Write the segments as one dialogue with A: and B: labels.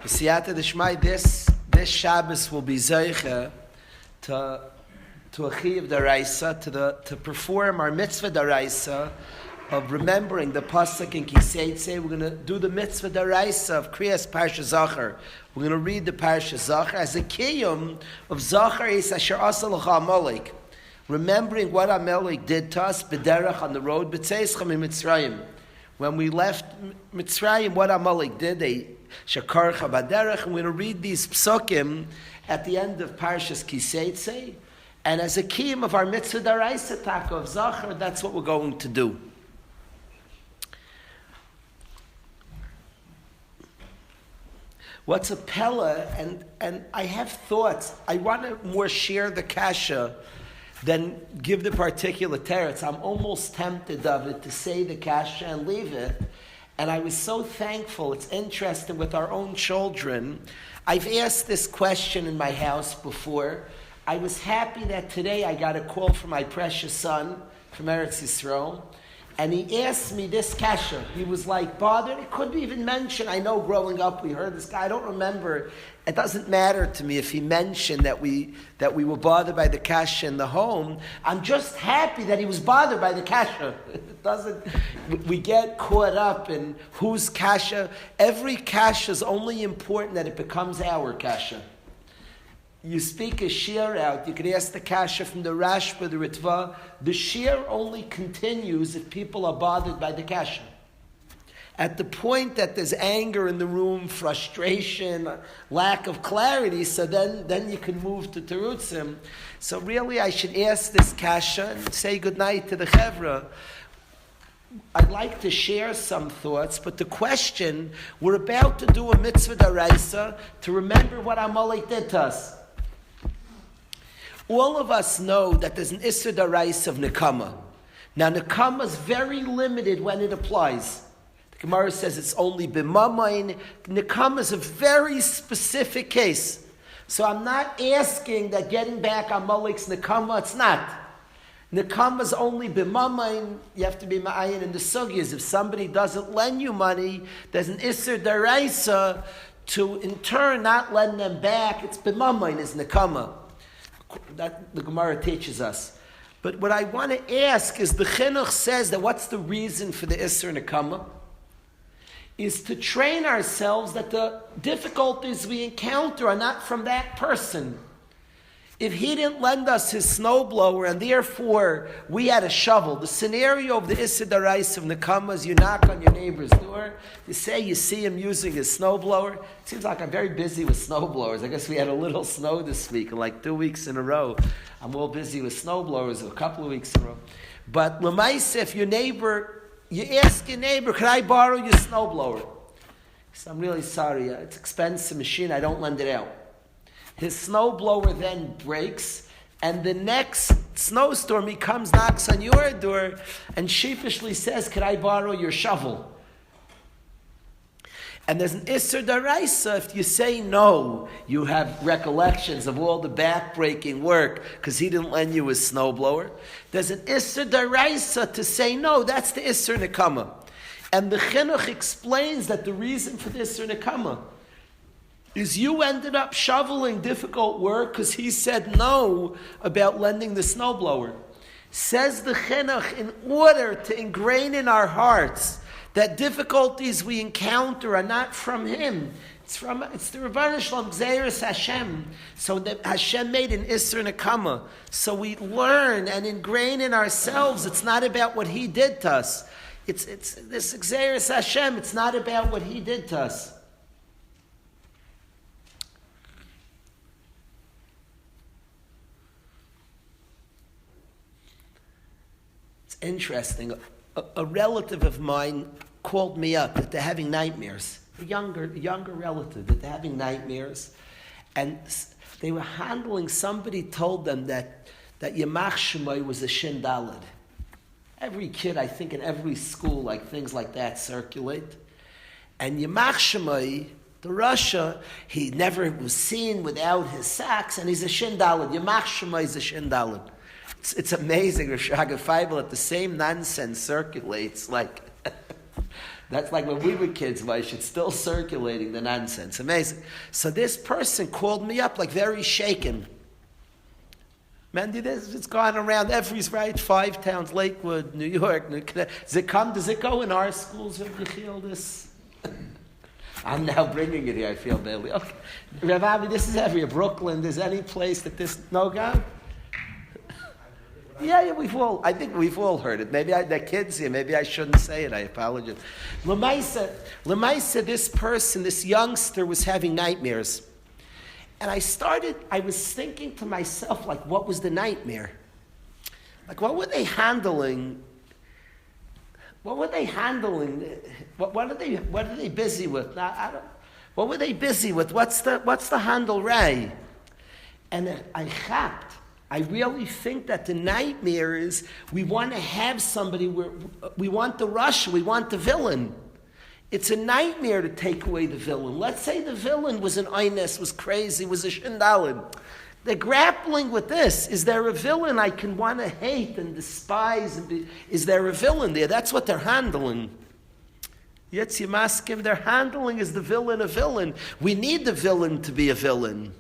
A: Siyata Dishmai, this Shabbos will be Zeicha to a Chiv Daraisa, to perform our mitzvah Daraisa of remembering the pasuk in Kiseitse. We're going to do the mitzvah Daraisa of Kriyas Parsha Zachar. We're going to read the Parsha Zachar as a kiyum of Zachar is Asher Asa L'cha Amalek, remembering what Amalek did to us b'derech on the road b'tzeischem in Mitzrayim. When we left Mitzrayim, what Amalek did, they shakarcha b'derech, and we're going to read these psukim at the end of Parshas Kiseitse. And as a kiyum of our mitzvah daraisa taka of Zachar, that's what we're going to do. What's a pella, and I have thoughts. I want to more share the kasha than give the particular teretz. I'm almost tempted of it to say the kasha and leave it. And I was so thankful. It's interesting with our own children. I've asked this question in my house before. I was happy that today I got a call from my precious son from Eretz Yisrael, and he asked me this kasha. He was like, bothered. He couldn't even mention. I know growing up we heard this guy. I don't remember. It doesn't matter to me if he mentioned that we were bothered by the kasha in the home. I'm just happy that he was bothered by the kasha. It doesn't. We get caught up in whose kasha. Every kasha is only important that it becomes our kasha. You speak a shir out, you could ask the kasha from the Rashba, the Ritva. The shir only continues if people are bothered by the kasha. At the point that there's anger in the room, frustration, lack of clarity, so then you can move to terutzim. So really I should ask this kasha and say goodnight to the chevra. I'd like to share some thoughts, but the question, we're about to do a mitzvah daraisa to remember what Amalek did to us. All of us know that there's an Isser Daraisa of Nekama. Now, Nekama is very limited when it applies. The Gemara says it's only B'mamayin. Nekama is a very specific case. So I'm not asking that getting back on Amalek's Nekama, it's not. Nekama is only B'mamayin. You have to be ma'ayin in the sugyas. If somebody doesn't lend you money, there's an Isser Daraisa to, in turn, not lend them back. It's B'mamayin, is Nekama. That the Gemara teaches us. But what I want to ask is, the Chinuch says that what's the reason for the Isser Nekama? Is to train ourselves that the difficulties we encounter are not from that person. If he didn't lend us his snowblower and therefore we had a shovel, the scenario of the Isser Daraisa of Nekama is you knock on your neighbor's door, you say you see him using his snowblower. It seems like I'm very busy with snowblowers. I guess we had a little snow this week, like 2 weeks in a row. I'm all busy with snowblowers a couple of weeks in a row. But Lamaisa, if your neighbor, you ask your neighbor, can I borrow your snowblower? He says, I'm really sorry, it's an expensive machine, I don't lend it out. His snowblower then breaks, and the next snowstorm he comes, knocks on your door, and sheepishly says, "Could I borrow your shovel?" And there's an Isser Daraisa. If you say no, you have recollections of all the back-breaking work because he didn't lend you his snowblower. There's an Isser Daraisa to say no. That's the Isser Nekama. And the Chinuch explains that the reason for the Isser Nekama is you ended up shoveling difficult work because he said no about lending the snowblower. Says the Chinuch, in order to ingrain in our hearts that difficulties we encounter are not from him, it's the Rebbeinu Shalom Gzeiras Hashem. So that Hashem made an Isser Nekama. So we learn and ingrain in ourselves, it's not about what he did to us. It's this Gzeiras Hashem, it's not about what he did to us. Interesting. A relative of mine called me up that they're having nightmares. A younger relative that they're having nightmares, and they were handling. Somebody told them that Yamach Shemai was a Shin Daled. Every kid, I think, in every school, like things like that circulate. And Yamach Shemai, the Russia, he never was seen without his socks, and he's a Shin Daled. Yamach Shemai is a Shin Daled. It's amazing. Rosh Hagafayvel, at the same nonsense circulates. Like That's like when we were kids, Moshe. It's still circulating, the nonsense. Amazing. So this person called me up like very shaken. Mandy, it's gone around every, right? 5 towns, Lakewood, New York. Does it go in our schools, Rabbi Kalish? I'm now bringing it here, I feel badly. Okay. Rabbi, this is everywhere. Brooklyn, there's any place that this, no go? Yeah, I think we've all heard it. Maybe the kids here, maybe I shouldn't say it, I apologize. Lemaisa, this person, this youngster was having nightmares. And I was thinking to myself, like, what was the nightmare? Like, what were they handling? What were they handling? What are they busy with? What were they busy with? What's the handle, Ray? And I really think that the nightmare is we want to have somebody where we want the Russia, we want the villain. It's a nightmare to take away the villain. Let's say the villain was an Eines, was crazy, was a Shindalin. They're grappling with this. Is there a villain I can want to hate and despise? Is there a villain there? That's what they're handling. Yet you must give, they're handling is the villain a villain. We need the villain to be a villain.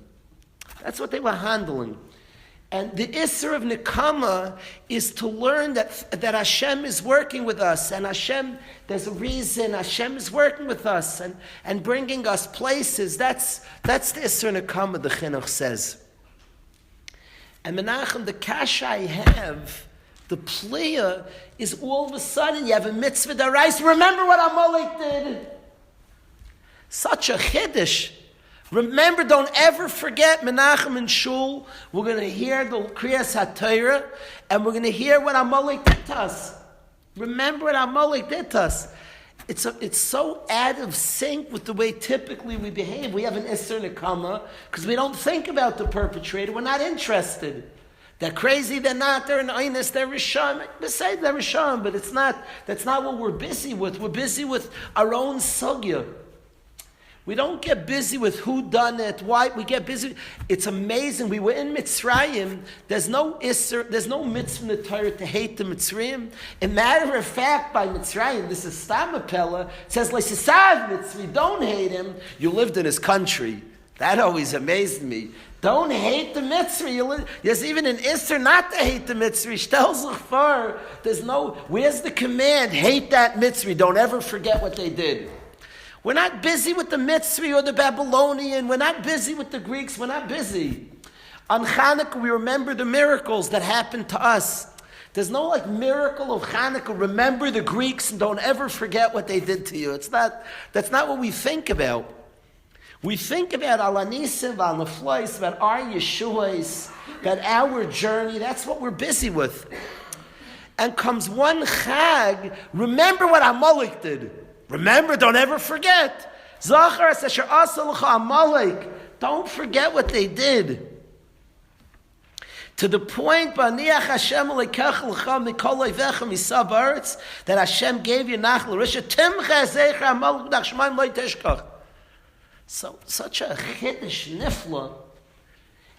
A: That's what they were handling. And the Isser of Nekama is to learn that Hashem is working with us, and Hashem, there's a reason Hashem is working with us and bringing us places. That's the Isser Nekama, the Chinuch says. And Menachem, the kasha I have, the plea is all of a sudden you have a mitzvah d'oraisa. Remember what Amalek did? Such a chiddush. Remember, don't ever forget Menachem and Shul. We're going to hear the Kriyas HaTorah, and we're going to hear what Amalek did to us. Remember what Amalek did to us. It's so out of sync with the way typically we behave. We have an Isser Nekama because we don't think about the perpetrator. We're not interested. They're crazy, they're not, they're an Eines, they're Rishon. Besides, they're Rishon, but that's not what we're busy with. We're busy with our own sugya. We don't get busy with who done it, why. We get busy. It's amazing. We were in Mitzrayim. There's no Isser, there's no mitzvah in the Torah to hate the Mitzrayim. A matter of fact, by Mitzrayim, this is Stamapella, says, L'sisav Mitzri, don't hate him. You lived in his country. That always amazed me. Don't hate the Mitzri. There's even an Isser not to hate the Mitzri. Shtel Zachfar. Where's the command? Hate that Mitzri. Don't ever forget what they did. We're not busy with the Mitzri or the Babylonian. We're not busy with the Greeks. We're not busy. On Hanukkah, we remember the miracles that happened to us. There's no miracle of Hanukkah. Remember the Greeks and don't ever forget what they did to you. That's not what we think about. We think about Alanisim, Al-Naflois, about our Yeshuas, about our journey. That's what we're busy with. And comes one Chag, remember what Amalek did. Remember, don't ever forget. Zachar asher asalacha Amalek. Don't forget what they did. To the point, Baniach Hashem lekech l'cha mikol oivecha misav haaretz, that Hashem gave you nach l'risha timcha zecher Amalek nach shemaim lo tishkach. So, such a chiddush nifla.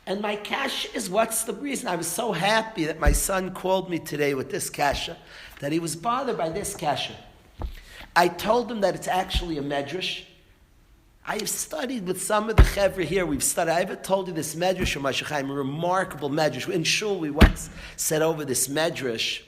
A: And my kasha is, what's the reason? I was so happy that my son called me today with this kasha, that he was bothered by this kasha. I told him that it's actually a medrash. I have studied with some of the chevra here. I haven't told you this medrash from Moshe Chaim, a remarkable medrash. In Shul, we once said over this medrash.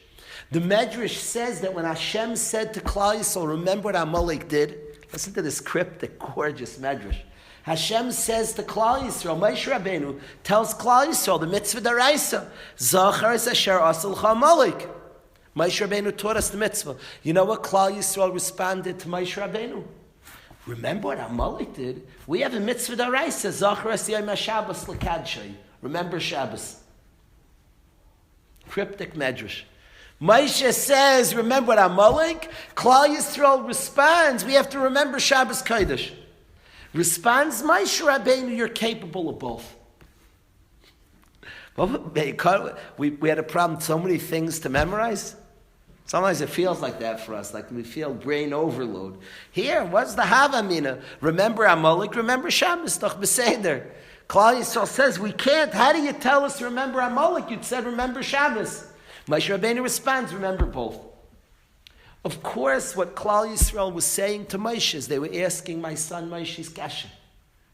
A: The medrash says that when Hashem said to Klal Yisrael, remember what Amalek did? Listen to this cryptic, gorgeous medrash. Hashem says to Klal Yisrael, Moshe Rabbeinu tells Klal Yisrael the mitzvah d'oraisa, Zachar es asher asal Amalek. Moshe Rabbeinu taught us the mitzvah. You know what Klal Yisrael responded to Moshe Rabbeinu? Remember what Amalek did? We have a mitzvah d'oraisa, Zachar es yom HaShabbos l'kadshay. Remember Shabbos. Cryptic medrash. Moshe says, remember what Amalek? Klal Yisrael responds, we have to remember Shabbos Kodesh. Responds Moshe Rabbeinu, you're capable of both. We had a problem, so many things to memorize. Sometimes it feels like that for us, like we feel brain overload. Here, what's the Havamina? Remember Amalek, remember Shabbos, doch Beseder. Klal Yisrael says, we can't. How do you tell us to remember Amalek? You said remember Shabbos. Moshe Rabbeinu responds, remember both. Of course, what Klal Yisrael was saying to Moshe is they were asking my son Moshe's kasha.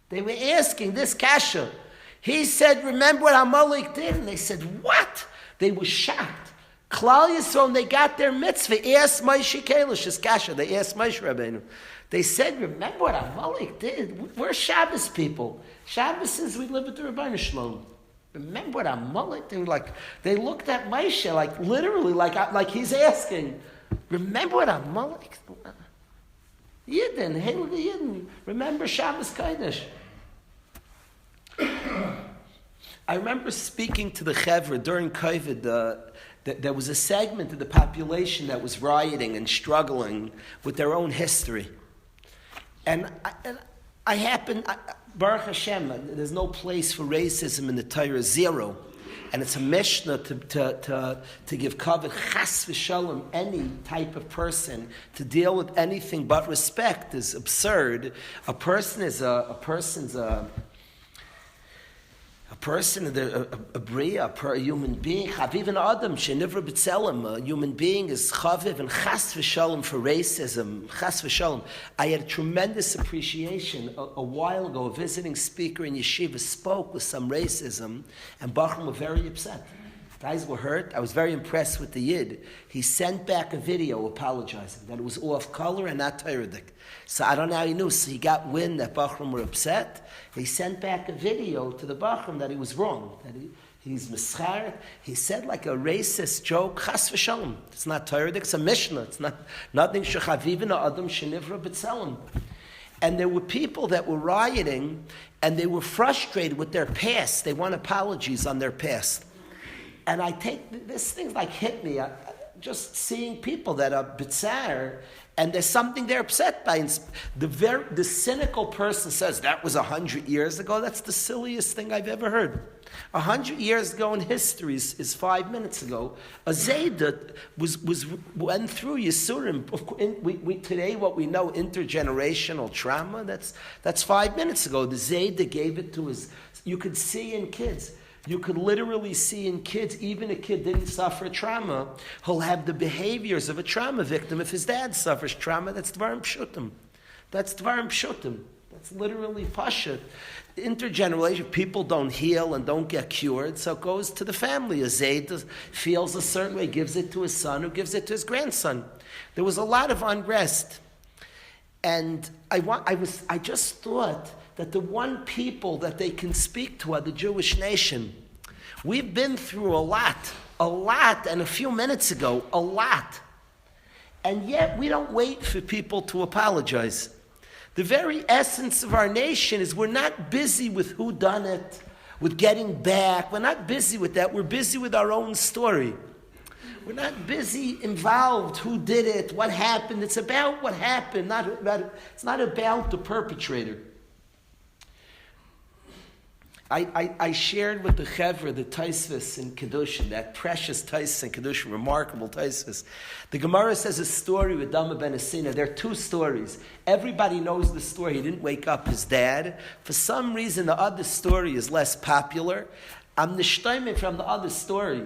A: They were asking this kasha. He said, remember what Amalek did? And they said, what? They were shocked. Klal Yisrael, when they got their mitzvah, asked Moshe Kalish's kasha. They asked Moshe Rabbeinu. They said, remember what Amalek did? We're Shabbos people. Shabbos says we live with the Rebbeinu Shalom. Remember what Amalek did? They looked at Moshe literally like he's asking, remember what Amalek did? Yidden, hey, look at Yidden. Remember Shabbos Kodesh. I remember speaking to the Chevra during COVID. There was a segment of the population that was rioting and struggling with their own history. And I happened, Baruch Hashem, there's no place for racism in the Torah, zero. And it's a Mishnah to give kavod, chas v'shalom, any type of person, to deal with anything but respect is absurd. A person is a bria, a human being. Chaviv and Adam, shenivra b'tzelem. A human being is chaviv and chas v'shalom for racism. Chas v'shalom. I had a tremendous appreciation a while ago. A visiting speaker in yeshiva spoke with some racism, and Bachram were very upset. Guys were hurt. I was very impressed with the Yid. He sent back a video apologizing that it was off color and not Toradic. So I don't know how he knew. So he got wind that Bachram were upset. He sent back a video to the Bachram that he was wrong, that he's mischar. He said like a racist joke, chas v'shalom. It's not Toradic, it's a Mishnah. It's not nothing shechavivin adam shenivra b'tzelem. And there were people that were rioting, and they were frustrated with their past. They want apologies on their past. And I take this thing like hit me. Just seeing people that are bitzar, and there's something they're upset by. And the cynical person says that was 100 years ago. That's the silliest thing I've ever heard. 100 years ago in history is 5 minutes ago. A Zayda went through Yisurim. Today, what we know, intergenerational trauma. That's 5 minutes ago. The Zayda gave it to his. You could see in kids. You could literally see in kids, even a kid didn't suffer trauma, he'll have the behaviors of a trauma victim. If his dad suffers trauma, that's Dvarim Pshutim. That's Dvarim Pshutim. That's literally Pashut. Intergenerational, people don't heal and don't get cured, so it goes to the family. A Zayd feels a certain way, gives it to his son, who gives it to his grandson. There was a lot of unrest. And I just thought that the one people that they can speak to are the Jewish nation. We've been through a lot, and a few minutes ago, a lot. And yet we don't wait for people to apologize. The very essence of our nation is we're not busy with who done it, with getting back. We're not busy with that. We're busy with our own story. We're not busy involved who did it, what happened. It's about what happened, it's not about the perpetrator. I shared with the Chevra the Taisvis in Kedushin, that precious Taisvis in Kedushin, remarkable Taisvis. The Gemara says a story with Dama ben Asina. There are two stories. Everybody knows the story. He didn't wake up his dad. For some reason, the other story is less popular. I'm nishtaimim from the other story.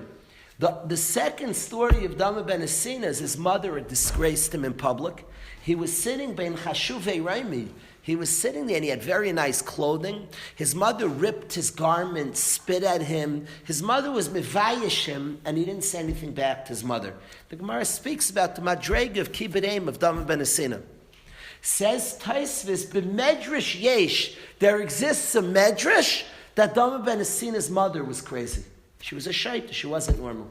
A: The second story of Dama ben Asina is his mother had disgraced him in public. He was sitting bein Chashuvei Raimi. He was sitting there and he had very nice clothing. His mother ripped his garment, spit at him. His mother was mevayish him, and he didn't say anything back to his mother. The Gemara speaks about the madrega of kibbutz of Dama ben Asina. Says Taisvis, b'medrash yesh, there exists a medrash that Dama ben Asina's mother was crazy. She was a shaita, she wasn't normal.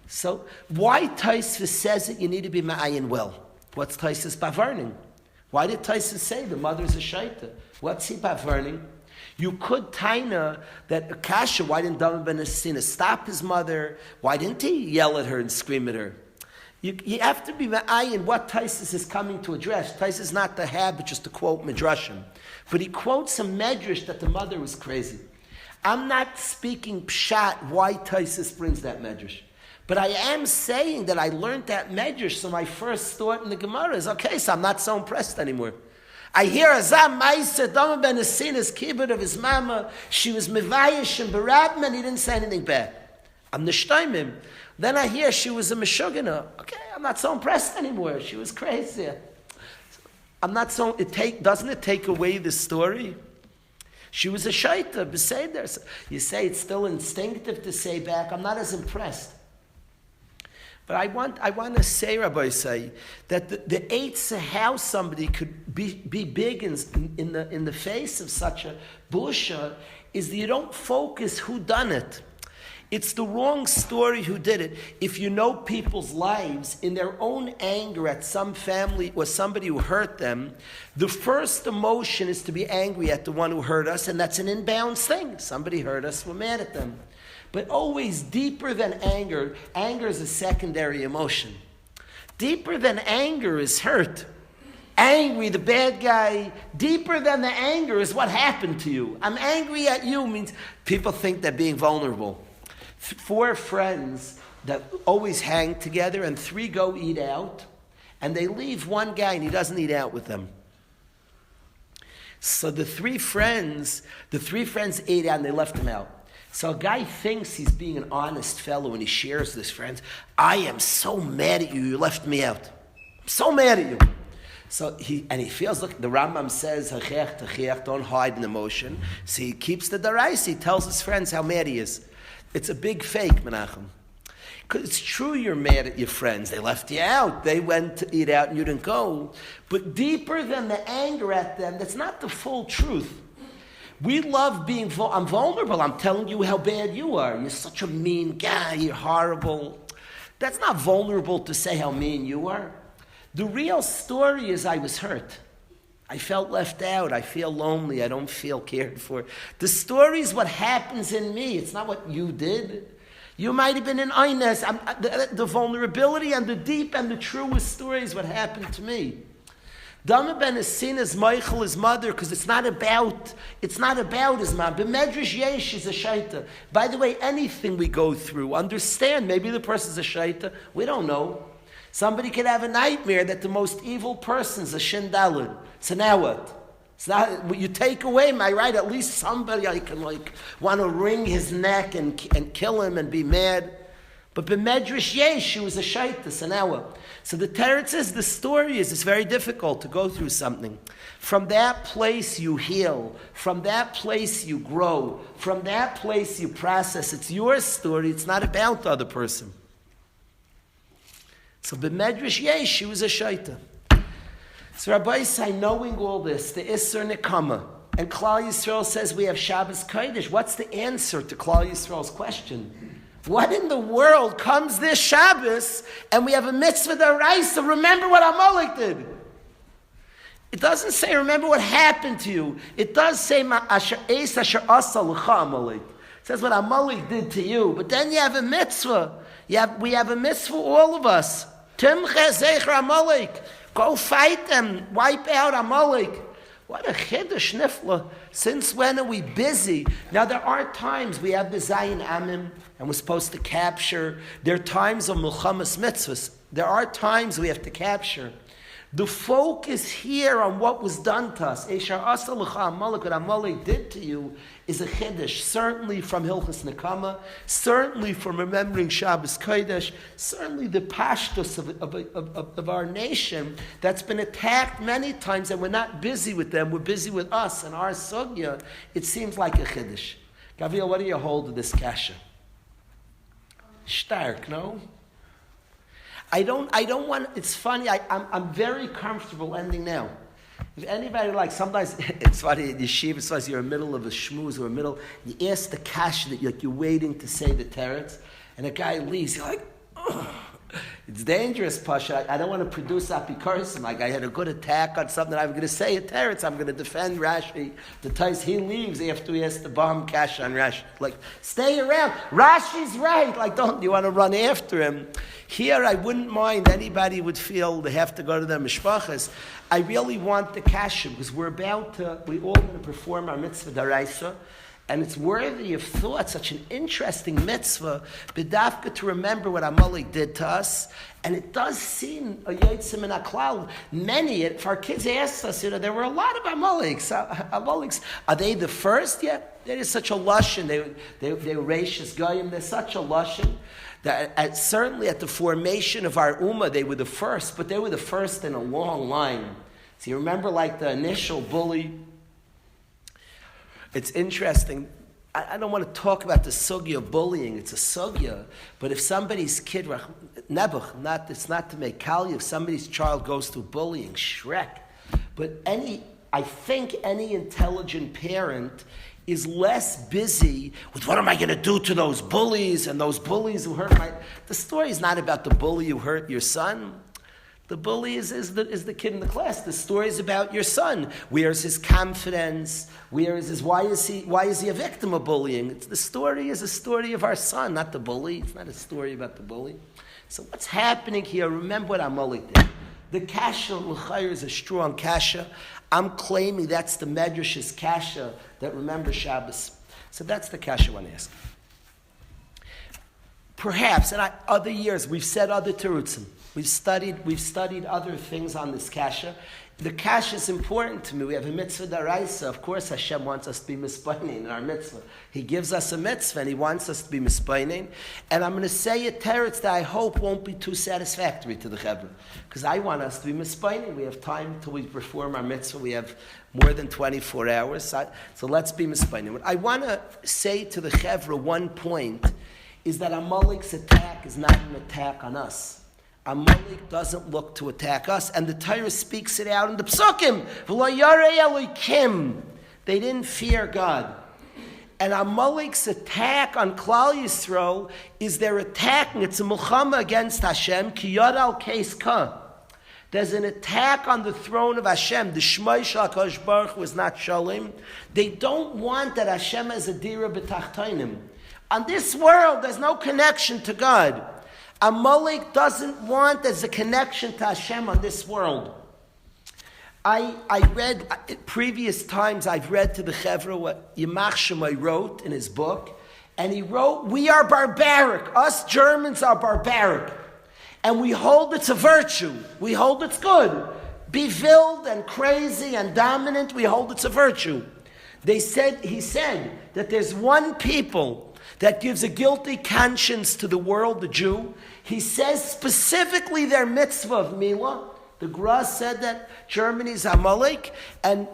A: So why Taisvis says it, you need to be ma'ayin well. What's Taisvis bavarning? Why did Taisvis say the mother's a shaita? What's he bavarning? You could taina that Akasha, why didn't Dama ben Asina stop his mother? Why didn't he yell at her and scream at her? You have to be ma'ayin what Taisvis is coming to address. Taisvis is not the habit just to quote Midrashim. But he quotes a Medrash that the mother was crazy. I'm not speaking pshat why Taisvis brings that Medrash. But I am saying that I learned that Medrash, so my first thought in the Gemara is, okay, so I'm not so impressed anymore. I hear Azam Maisa, Dama ben Asina's kibbutz of his mama, she was Mevayish and Barabim, and he didn't say anything bad. I'm nishtaimim. Then I hear she was a meshugana. Okay, I'm not so impressed anymore. She was crazy. I'm not so, doesn't it take away the story? She was a shaita, beseder. You say it's still instinctive to say back, I'm not as impressed. But I want to say, Rabbi say, that the eights of how somebody could be big in the face of such a busha is that you don't focus who done it. It's the wrong story who did it. If you know people's lives, in their own anger at some family or somebody who hurt them, the first emotion is to be angry at the one who hurt us, and that's an inbounds thing. Somebody hurt us, we're mad at them. But always deeper than anger is a secondary emotion. Deeper than anger is hurt. Angry, the bad guy, deeper than the anger is what happened to you. I'm angry at you means people think they're being vulnerable. 4 friends that always hang together and 3 go eat out, and they leave one guy and he doesn't eat out with them. So the three friends ate out and they left him out. So a guy thinks he's being an honest fellow and he shares with his friends, I am so mad at you, you left me out. I'm so mad at you. So he feels, look, the Rambam says, don't hide an emotion. So he keeps the darais, he tells his friends how mad he is. It's a big fake, Menachem. Because it's true you're mad at your friends. They left you out. They went to eat out and you didn't go. But deeper than the anger at them, that's not the full truth. We love being I'm vulnerable. I'm telling you how bad you are. You're such a mean guy. You're horrible. That's not vulnerable to say how mean you are. The real story is I was hurt. I felt left out. I feel lonely. I don't feel cared for. The story is what happens in me. It's not what you did. You might have been in Ines. The vulnerability and the deep and the truest story is what happened to me. Dama ben Esina's Michael, his mother, because it's not about his mom. B'medrash yesh is a shaita. By the way, anything we go through, understand, maybe the person's a shaita. We don't know. Somebody could have a nightmare that the most evil person's a shindalud. So now what? It's not, you take away my right, at least somebody I can want to wring his neck and kill him and be mad. But b'medrash yesh, she was a shaita, so now what? So the teretz says the story is it's very difficult to go through something. From that place you heal. From that place you grow. From that place you process. It's your story. It's not about the other person. So b'medrash yesh, she was a shaita. So Rabbi say, knowing all this, the Isser Nekama, and Klal Yisrael says we have Shabbos Kodesh. What's the answer to Klal Yisrael's question? What in the world comes this Shabbos and we have a mitzvah d'oraisa? Remember what Amalek did. It doesn't say remember what happened to you. It does say asher asa l'cha Amalek. It says what Amalek did to you. But then you have a mitzvah. We have a mitzvah, all of us. Timche zecher Amalek. Go fight them. Wipe out Amalek. What a chiddush nifla. Since when are we busy? Now there are times we have the Zayin Amim and we're supposed to capture. There are times of Milchamas Mitzvahs. There are times we have to capture. The focus here on what was done to us, Esher Asa L'cha Amalek, what Amalek did to you, is a chiddush. Certainly from Hilchos Nekama, certainly from remembering Shabbos Kodesh, certainly the pashtus of our nation that's been attacked many times, and we're not busy with them. We're busy with us and our sugya. It seems like a chiddush. Gabriel, what do you hold of this kasha? Stark, no? I don't want, it's funny, I'm very comfortable ending now. If anybody sometimes, it's funny, in yeshiva, sometimes you're in the middle of a shmooze or you ask the kasha that you're waiting to say the teretz, and a guy leaves, you're like, ugh. It's dangerous, Pasha. I don't want to produce apikosim. I had a good attack on something. I'm going to say a teretz. I'm going to defend Rashi. The times he leaves after he has the bomb cash on Rashi. Stay around. Rashi's right. Don't you want to run after him? Here, I wouldn't mind anybody would feel they have to go to their mishpachas. I really want the kasha because we're all going to perform our mitzvah d'oraisa. And it's worthy of thought, such an interesting mitzvah, b'dafka, to remember what Amalek did to us. And it does seem a yotzim in aklal. Many, if our kids asked us, there were a lot of Amaleks. Amaleks, are they the first? Yeah, there is such a lashon. They were racist goyim. There's such a lashon that certainly at the formation of our ummah, they were the first, but they were the first in a long line. So you remember, like the initial bully. It's interesting. I don't want to talk about the sugya of bullying. It's a sugya. But if somebody's kid, Nebuch, it's not to make kali, if somebody's child goes through bullying, Shrek. But I think any intelligent parent is less busy with what am I going to do to those bullies and those bullies who hurt my... The story is not about the bully who hurt your son. The bully is the kid in the class. The story is about your son. Where is his confidence? Why is he a victim of bullying? The story is a story of our son, not the bully. It's not a story about the bully. So what's happening here? Remember what Amalek did. The kasha l'chayr is a strong kasha. I'm claiming that's the medrash's kasha that remembers Shabbos. So that's the kasha I want to ask. Perhaps in other years we've said other terutzim. We've studied other things on this kasha. The kasha is important to me. We have a mitzvah daraisa. Of course, Hashem wants us to be mispainin in our mitzvah. He gives us a mitzvah and He wants us to be mispainin. And I'm going to say a teretz that I hope won't be too satisfactory to the chevra, because I want us to be mispainin. We have time till we perform our mitzvah. We have more than 24 hours. So let's be mispainin. What I want to say to the chevra, one point, is that Amalek's attack is not an attack on us. Amalek doesn't look to attack us, and the Torah speaks it out in the Psukim. V'lo yarei Elokim. They didn't fear God. And Amalek's attack on Klal Yisrael is their attack, and it's a milchama against Hashem, ki yad al keis ka. There's an attack on the throne of Hashem. The Shmai Shel HaKadosh Baruch Hu is not shalom. They don't want that Hashem has a dira b'tachtainim. On this world, there's no connection to God. Amalek doesn't want there's a connection to Hashem on this world. I read, previous times I've read to the Chevra what Yamach Shemai wrote in his book, and he wrote, we are barbaric. Us Germans are barbaric. And we hold it's a virtue. We hold it's good. Be filled and crazy and dominant, we hold it's a virtue. He said that there's one people that gives a guilty conscience to the world, the Jew. He says specifically their mitzvah of Milah. The Gra said that Germany's Amalek, and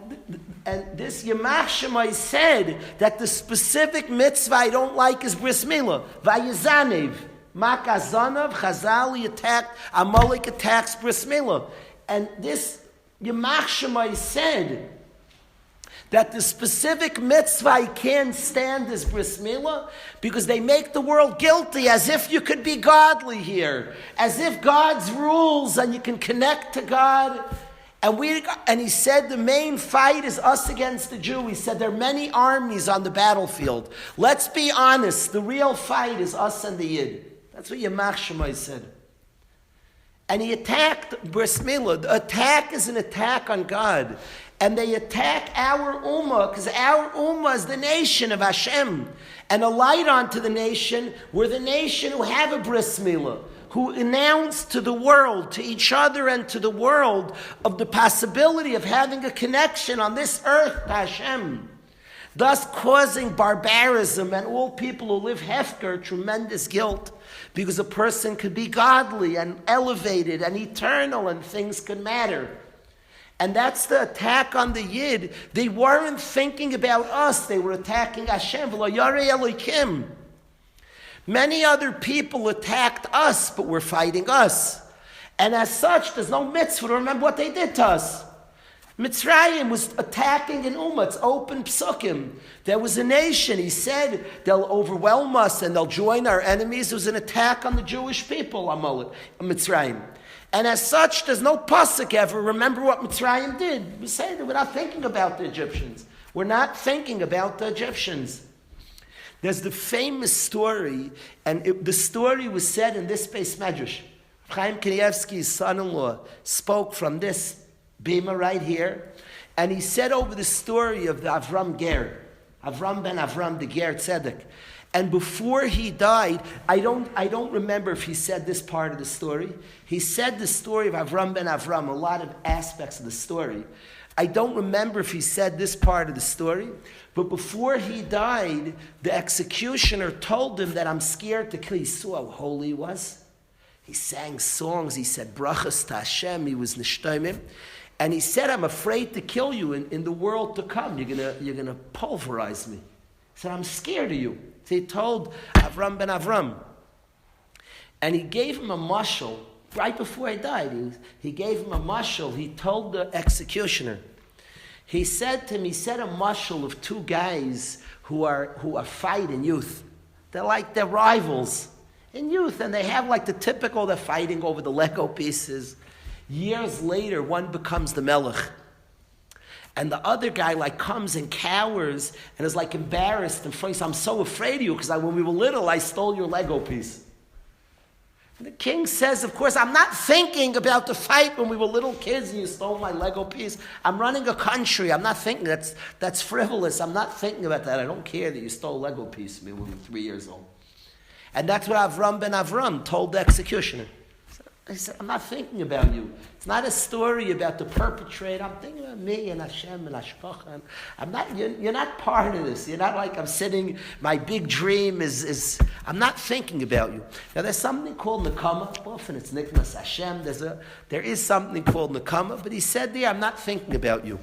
A: this Yamach Shemai said that the specific mitzvah I don't like is Bris Milah. Vayizanev, Makazanav, Chazali attacked, Amalek attacks Bris Milah. And this Yamach Shemai said that the specific mitzvah I can't stand is Bris Milah, because they make the world guilty as if you could be godly here, as if God's rules and you can connect to God. And he said the main fight is us against the Jew. He said there are many armies on the battlefield. Let's be honest, the real fight is us and the Yid. That's what Yamach Shemai said. And he attacked Bris Milah. The attack is an attack on God. And they attack our ummah, because our ummah is the nation of Hashem. And a light onto the nation, we're the nation who have a bris milah, who announce to the world, to each other and to the world, of the possibility of having a connection on this earth to Hashem. Thus causing barbarism and all people who live hefker tremendous guilt, because a person could be godly and elevated and eternal and things could matter. And that's the attack on the Yid. They weren't thinking about us. They were attacking Hashem. V'lo yarei Elokim. Many other people attacked us, but were fighting us. And as such, there's no mitzvah to remember what they did to us. Mitzrayim was attacking an ummah. It's open psukim. There was a nation. He said they'll overwhelm us and they'll join our enemies. It was an attack on the Jewish people, Mitzrayim. And as such, there's no pasuk ever. Remember what Mitzrayim did. We say that we're not thinking about the Egyptians. We're not thinking about the Egyptians. There's the famous story, and the story was said in this base medrash. Chaim Kanievsky's son-in-law spoke from this bima right here, and he said over the story of the Avram Ger. Avram ben Avram, the Ger Tzedek. And before he died, I don't remember if he said this part of the story. He said the story of Avram ben Avram, a lot of aspects of the story. I don't remember if he said this part of the story, but before he died, the executioner told him that I'm scared to kill. He saw how holy he was. He sang songs. He said, brachas to Hashem. He was nishtaimim. And he said, I'm afraid to kill you in the world to come. You're gonna pulverize me. He said, I'm scared of you. So he told Avram ben Avram. And he gave him a mashal. Right before he died, he gave him a mashal. He told the executioner. He said to him, a mashal of two guys who are fighting youth. They're rivals in youth, and they have like the typical, they're fighting over the Lego pieces. Years later, one becomes the melech. And the other guy comes and cowers and is embarrassed and says, I'm so afraid of you because when we were little, I stole your Lego piece. And the king says, of course, I'm not thinking about the fight when we were little kids and you stole my Lego piece. I'm running a country. I'm not thinking, that's frivolous. I'm not thinking about that. I don't care that you stole a Lego piece when we were 3 years old. And that's what Avram ben Avram told the executioner. He said, I'm not thinking about you. It's not a story about the perpetrator. I'm thinking about me and Hashem and Hashpacha. You're not part of this. You're not I'm sitting, my big dream is I'm not thinking about you. Now there's something called Nekama. Often it's Nikmas Hashem. There is something called Nekama, but he said there, I'm not thinking about you.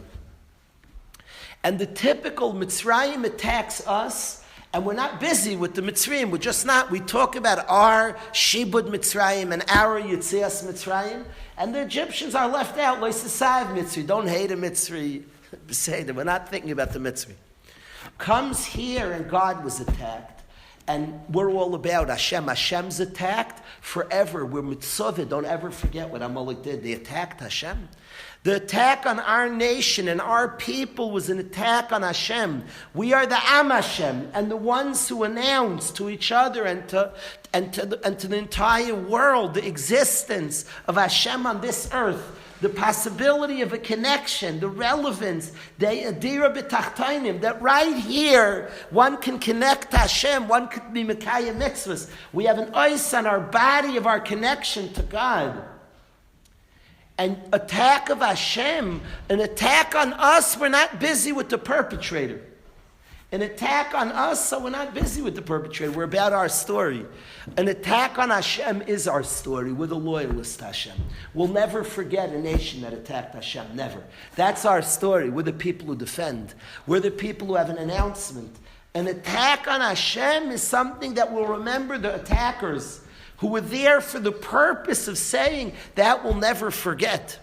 A: And the typical Mitzrayim attacks us, and we're not busy with the Mitzrayim. We're just not. We talk about our Shibud Mitzrayim and our Yitzias Mitzrayim, and the Egyptians are left out. Loisasav Mitzri. Don't hate a Mitzri. Say that we're not thinking about the Mitzri. Comes here, and God was attacked, and we're all about Hashem. Hashem's attacked forever. We're mitzvah. Don't ever forget what Amalek did. They attacked Hashem. The attack on our nation and our people was an attack on Hashem. We are the Am Hashem, and the ones who announce to each other and to the entire world the existence of Hashem on this earth, the possibility of a connection, the relevance, the adira b'tachtainim, that right here one can connect to Hashem, one could be Mekayim mitzvahs. We have an ice on our body of our connection to God. An attack of Hashem, an attack on us, we're not busy with the perpetrator. An attack on us, so we're not busy with the perpetrator. We're about our story. An attack on Hashem is our story. We're the loyalists to Hashem. We'll never forget a nation that attacked Hashem. Never. That's our story. We're the people who defend. We're the people who have an announcement. An attack on Hashem is something that will remember the attackers who were there for the purpose of saying that we'll never forget.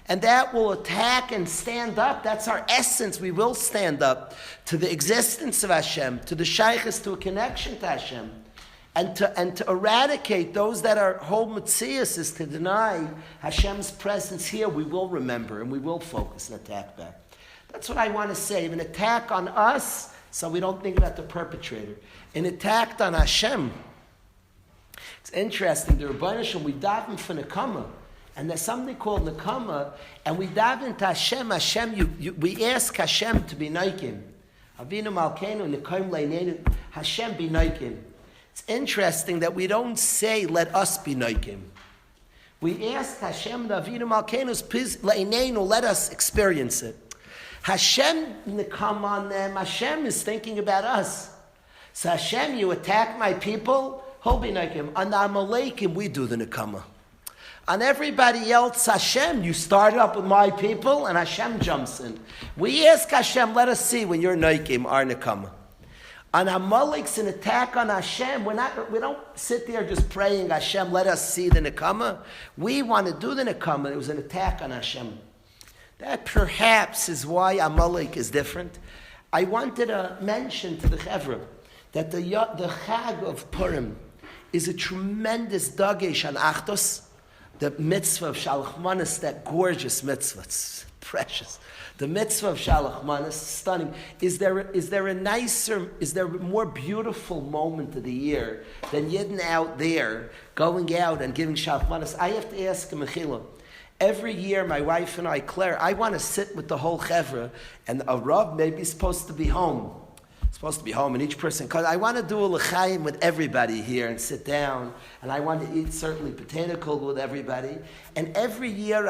A: And that will attack and stand up. That's our essence. We will stand up to the existence of Hashem, to the shaykhs, to a connection to Hashem, and to eradicate those that are whole mitzias is to deny Hashem's presence here. We will remember and we will focus and attack back. That's what I want to say. An attack on us, so we don't think about the perpetrator. An attack on Hashem. It's interesting, the Rebbeinu Shalom, we daven for Nekama, and there's something called Nekama, and we daven to Hashem, we ask Hashem to be Naikim. Avinu Malkeinu, Nekaim Leinenu, Hashem be Naikim. It's interesting that we don't say, let us be Naikim. We ask Hashem, Avinu Malkeinu, please, Leinenu, let us experience it. Hashem Nekama on them, Hashem is thinking about us. So Hashem, you attack my people, on the Amalekim, we do the Nekama. On everybody else, Hashem, you start up with my people, and Hashem jumps in. We ask Hashem, let us see when you're Neikim, our Nekama. On Amalek's an attack on Hashem. We don't sit there just praying, Hashem, let us see the Nekama. We want to do the Nekama. It was an attack on Hashem. That perhaps is why Amalek is different. I wanted to mention to the Chevra that the Chag of Purim is a tremendous dagesh on Achdos, the mitzvah of Shalach Manas, that gorgeous mitzvah. It's precious. The mitzvah of Shalach Manas, stunning. Is there a more beautiful moment of the year than Yidden out there going out and giving Shalach Manas? I have to ask Mechila. Every year, my wife and I, Claire, I want to sit with the whole chevra, and a Rav maybe is supposed to be home. supposed to be home, and each person, because I want to do a l'chaim with everybody here and sit down, and I want to eat certainly potato kugel with everybody. And every year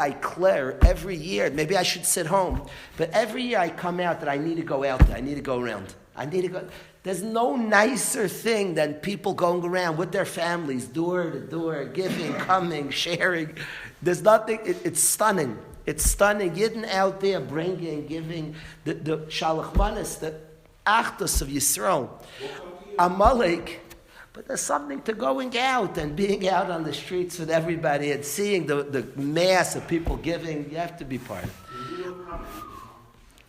A: maybe I should sit home, but every year I come out that I need to go out there, I need to go around. There's no nicer thing than people going around with their families, door to door, giving, coming, sharing. There's nothing, it's stunning. It's stunning. Yidden out there bringing, giving, the shalach manas, the achdus of Yisrael. Amalek, but there's something to going out and being out on the streets with everybody and seeing the mass of people giving. You have to be part of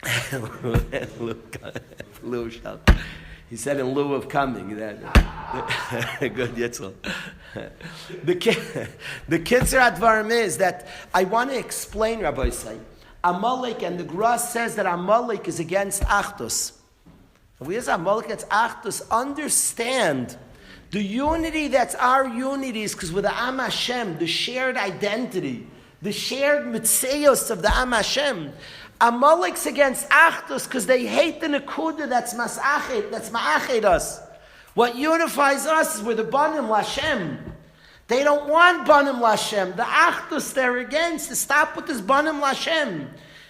A: it. He said in lieu of coming. Good Yitzhak. The Kitzur Advarim is that I want to explain, Rabbi Say, Amalek, and the Gra says that Amalek is against Achdus. If we as Amalek against Achdus, understand the unity that's our unity is because with the Am Hashem, the shared identity, the shared mitzeos of the Am Hashem. Amalek's against Achdus because they hate the Nekuda that's ma'ached us. What unifies us is we're the Banim Lashem. They don't want Banim Lashem. The Achdus they're against to stop with this Banim Lashem.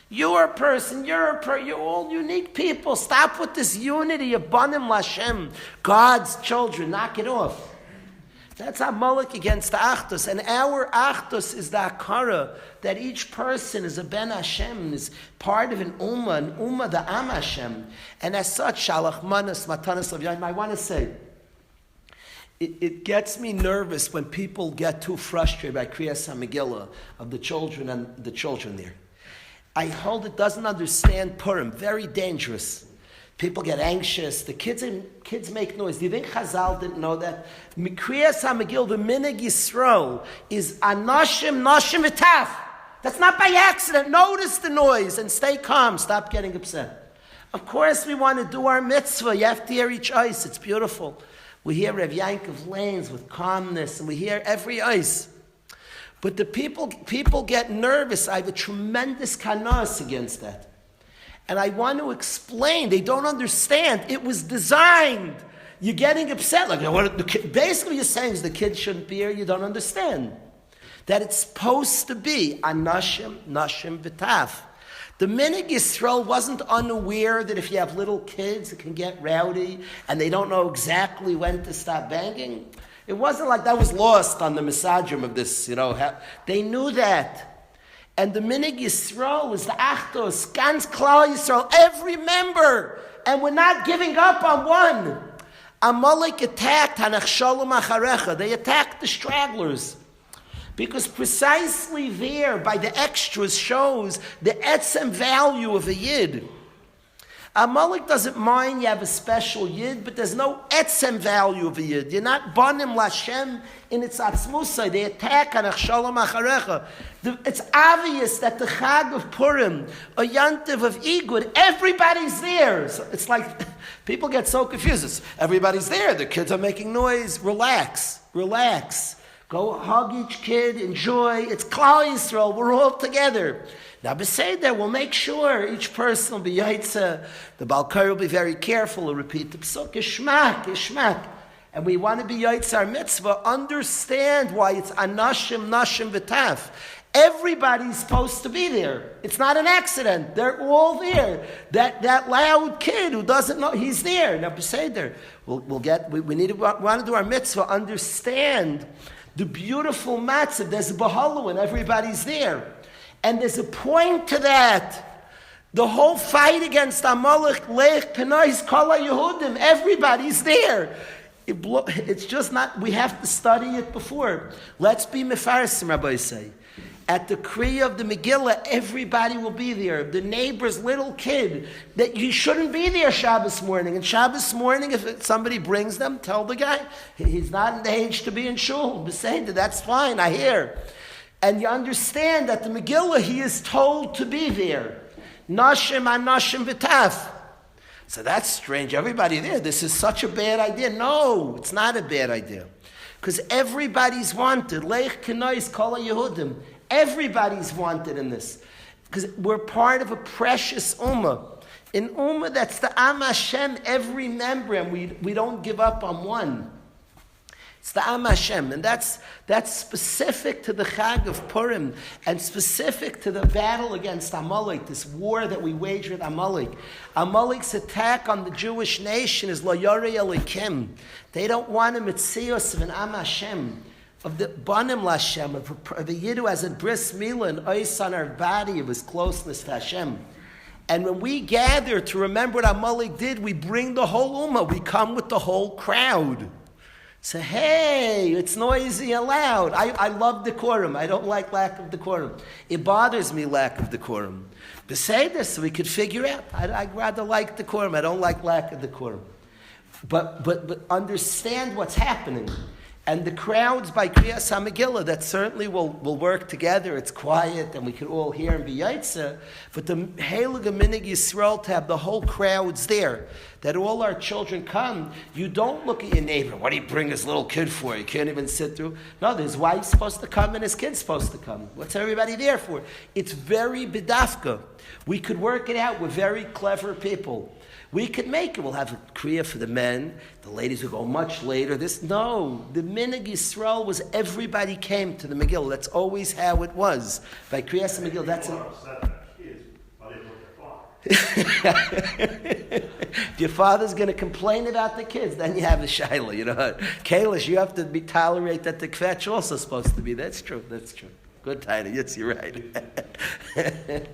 A: You're a person, you're all unique people. Stop with this unity of Banim Lashem. God's children, knock it off. That's Amalek against the Achdus. And our Achdus is the Akara, that each person is a Ben Hashem, is part of an Ummah the Am Hashem. And as such, Shalach Manas, Matanas Lavyanim, I want to say, it gets me nervous when people get too frustrated by Kriyas HaMegillah of the children and the children there. I hold it doesn't understand Purim, very dangerous. People get anxious. The kids make noise. Do you think Chazal didn't know that? Kriyas HaMegillah, the Minig Yisrael, is Anashim, Nashim V'taf. That's not by accident. Notice the noise and stay calm. Stop getting upset. Of course we want to do our mitzvah. You have to hear each ice. It's beautiful. We hear Rav Yankov Lanes with calmness, and we hear every ice. But the people get nervous. I have a tremendous kanas against that. And I want to explain. They don't understand. It was designed. You're getting upset. Basically you're saying is the kids shouldn't be here. You don't understand. That it's supposed to be Anashim, Nashim, V'taf. The Minig Yisrael wasn't unaware that if you have little kids, it can get rowdy, and they don't know exactly when to stop banging. It wasn't like that was lost on the misajim of this, They knew that. And the Minig Yisrael was the Achdos, Gans Klal Yisrael, every member. And we're not giving up on one. Amalek attacked Hanach Shalom Acharecha. They attacked the stragglers. Because precisely there, by the extras, shows the etzem value of a yid. Amalek doesn't mind you have a special yid, but there's no etzem value of a yid. You're not banim lashem in its atzmusai. They attack on Shalom Acharecha. It's obvious that the Chag of Purim, a Yantiv of Igud, everybody's there. So it's like people get so confused. Everybody's there. The kids are making noise. Relax. Go hug each kid, enjoy. It's Klal Yisrael. We're all together. Now, Beseder, we'll make sure each person will be Yaitza. The Balkar will be very careful to repeat the Psuk. Ishmak. And we want to be Yaitza our mitzvah. Understand why it's Anashim, Nashim, V'taf. Everybody's supposed to be there. It's not an accident. They're all there. That loud kid who doesn't know, he's there. Now, Beseder, we want to do our mitzvah. Understand the beautiful matzah. There's a Bahalu and everybody's there. And there's a point to that. The whole fight against Amalek, Lech, Penais, Kala Yehudim, everybody's there. It's just not, we have to study it before. Let's be mefarsim, Rabbi say. At the Kriya of the Megillah, everybody will be there. The neighbor's little kid, that you shouldn't be there Shabbos morning. And Shabbos morning, if somebody brings them, tell the guy, he's not in the age to be in shul. That's fine, I hear. And you understand that the Megillah, he is told to be there. Nashim anashim v'taf. So that's strange. Everybody there, this is such a bad idea. No, it's not a bad idea. Because everybody's wanted. Leich kenais kol Yehudim. Everybody's wanted in this. Because we're part of a precious ummah. In Ummah, that's the Am Hashem, every member, and we don't give up on one. It's the Am Hashem, and that's specific to the Chag of Purim, and specific to the battle against Amalek, this war that we wage with Amalek. Amalek's attack on the Jewish nation is Lo Yorei Elikim. They don't want a Mitzios of an Am Hashem, of the Banim Lashem, of a Yid who has a bris milah, an ois on our body of his closeness to Hashem. And when we gather to remember what Amalek did, we bring the whole Ummah. We come with the whole crowd. Say, hey, it's noisy and loud. I love decorum. I don't like lack of decorum. It bothers me, lack of decorum. But say this so we could figure out. I'd rather like decorum. I don't like lack of decorum. But understand what's happening. And the crowds by Kriyas HaMegillah, that certainly will work together. It's quiet and we can all hear and be yaitza. But the Heilige Minig Yisrael, to have the whole crowds there, that all our children come, you don't look at your neighbor. What do you bring this little kid for? You can't even sit through. No, his wife's supposed to come and his kid's supposed to come. What's everybody there for? It's very bidafka. We could work it out. We're very clever people. We could make it. We'll have a kriya for the men. The ladies will go much later. The Minig Yisrael was everybody came to the Megillah. That's always how it was. By Kriyas Megillah, that's it. If your father's going to complain about the kids, then you have a shaila. You know, Kalish, you have to tolerate that the kvetch also supposed to be. That's true. Good, Taina. Yes, you're right.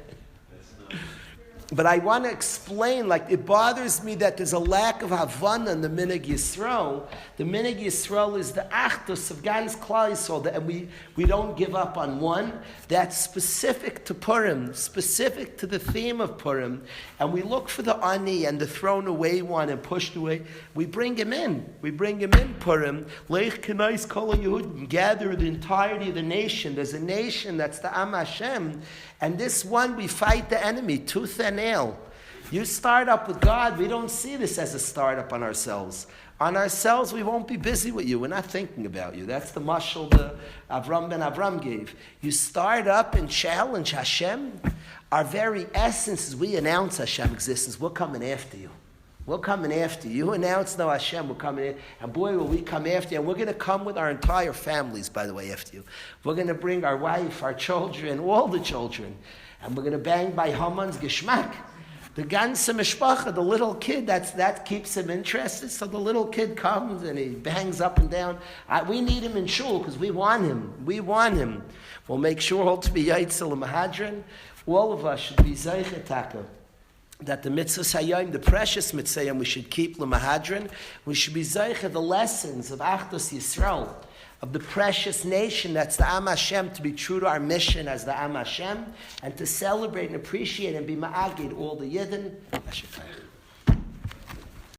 A: But I want to explain, it bothers me that there's a lack of Havana in the Minig Yisrael. The Minig Yisrael is the Achdus of Gans Klal Yisrael, and we don't give up on one. That's specific to Purim, specific to the theme of Purim. And we look for the Ani and the thrown away one and pushed away. We bring him in. Purim. Leich Kenais Kol Yehudim. Gather the entirety of the nation. There's a nation that's the Am Hashem. And this one, we fight the enemy, tooth and nail. You start up with God, we don't see this as a startup on ourselves. On ourselves, we won't be busy with you. We're not thinking about you. That's the mashal the Avram ben Avram gave. You start up and challenge Hashem. Our very essence is we announce Hashem's existence. We're coming after you. You announce no Hashem, we're coming in. And boy, will we come after you. And we're going to come with our entire families, by the way, after you. We're going to bring our wife, our children, all the children. And we're going to bang by Haman's Geschmack. The ganze mishpacha, the little kid, that keeps him interested. So the little kid comes and he bangs up and down. We need him in shul because we want him. We'll make sure all to be yaitzel and mahadran. All of us should be zeichet taka. That the mitzvahs hayom, the precious mitzvahs, we should keep l'mahadran. We should be zeicha the lessons of Achdus Yisrael, of the precious nation that's the Am Hashem, to be true to our mission as the Am Hashem, and to celebrate and appreciate and be ma'agid all the Yidden.